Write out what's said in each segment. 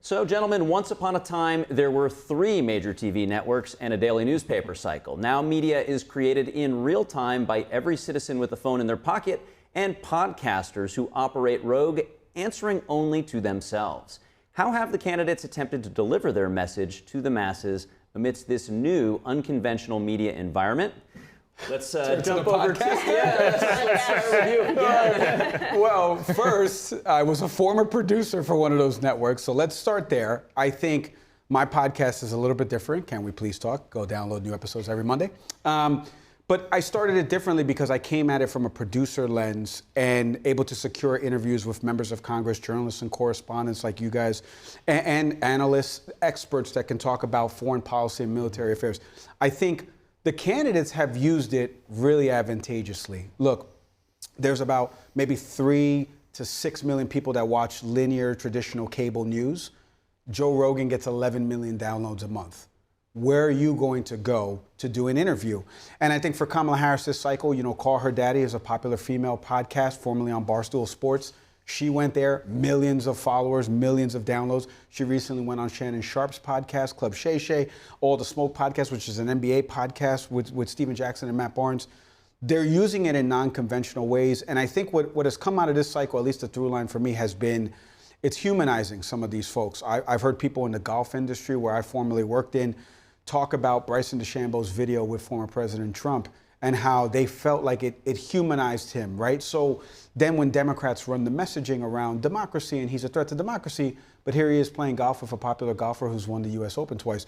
So, gentlemen, once upon a time, there were 3 major TV networks and a daily newspaper cycle. Now, media is created in real time by every citizen with a phone in their pocket and podcasters who operate rogue, answering only to themselves. How have the candidates attempted to deliver their message to the masses amidst this new, unconventional media environment? Let's jump over to let's start with you again. Well, first, I was a former producer for one of those networks, so let's start there. I think my podcast is a little bit different. Can we please talk? Go download new episodes every Monday. But I started it differently because I came at it from a producer lens and able to secure interviews with members of Congress, journalists and correspondents like you guys, and analysts, experts that can talk about foreign policy and military affairs. I think the candidates have used it really advantageously. Look, there's about maybe 3 to 6 million people that watch linear traditional cable news. Joe Rogan gets 11 million downloads a month. Where are you going to go to do an interview? And I think for Kamala Harris this cycle, Call Her Daddy is a popular female podcast formerly on Barstool Sports. She went there, millions of followers, millions of downloads. She recently went on Shannon Sharp's podcast, Club Shay Shay, All the Smoke podcast, which is an NBA podcast with Steven Jackson and Matt Barnes. They're using it in non-conventional ways. And I think what has come out of this cycle, at least the through line for me, has been it's humanizing some of these folks. I've heard people in the golf industry where I formerly worked in talk about Bryson DeChambeau's video with former President Trump and how they felt like it humanized him, right? So then when Democrats run the messaging around democracy and he's a threat to democracy, but here he is playing golf with a popular golfer who's won the US Open twice,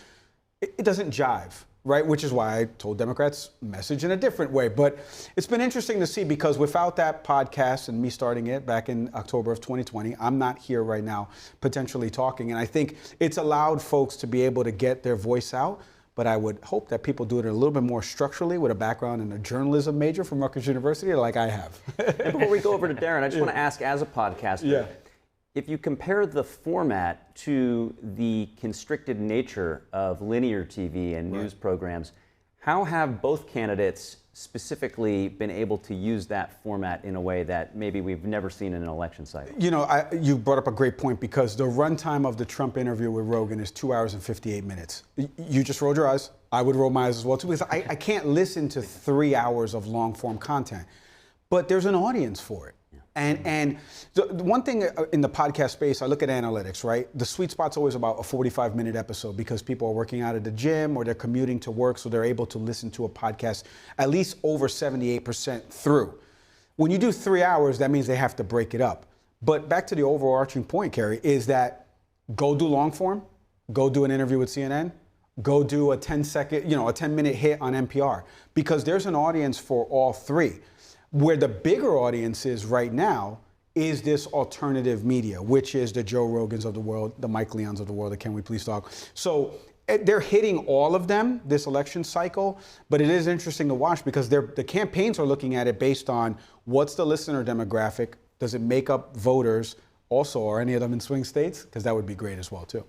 it doesn't jive, right? Which is why I told Democrats message in a different way. But it's been interesting to see because without that podcast and me starting it back in October of 2020, I'm not here right now potentially talking. And I think it's allowed folks to be able to get their voice out. But I would hope that people do it a little bit more structurally with a background in a journalism major from Rutgers University like I have. And before we go over to Darren, I just want to ask, as a podcaster, if you compare the format to the constricted nature of linear TV and news programs, how have both candidates specifically been able to use that format in a way that maybe we've never seen in an election cycle? You brought up a great point because the runtime of the Trump interview with Rogan is 2 hours and 58 minutes. You just rolled your eyes. I would roll my eyes as well too because I can't listen to 3 hours of long form content, but there's an audience for it. And the one thing in the podcast space, I look at analytics, right? The sweet spot's always about a 45-minute episode because people are working out at the gym or they're commuting to work, so they're able to listen to a podcast at least over 78% through. When you do 3 hours, that means they have to break it up. But back to the overarching point, Kerry, is that go do long form, go do an interview with CNN, go do a 10-second, a 10-minute hit on NPR, because there's an audience for all 3. Where the bigger audience is right now is this alternative media, which is the Joe Rogans of the world, the Mike Leons of the world, the Can We Please Talk. So they're hitting all of them this election cycle, but it is interesting to watch because the campaigns are looking at it based on what's the listener demographic, does it make up voters, also are any of them in swing states? Because that would be great as well too.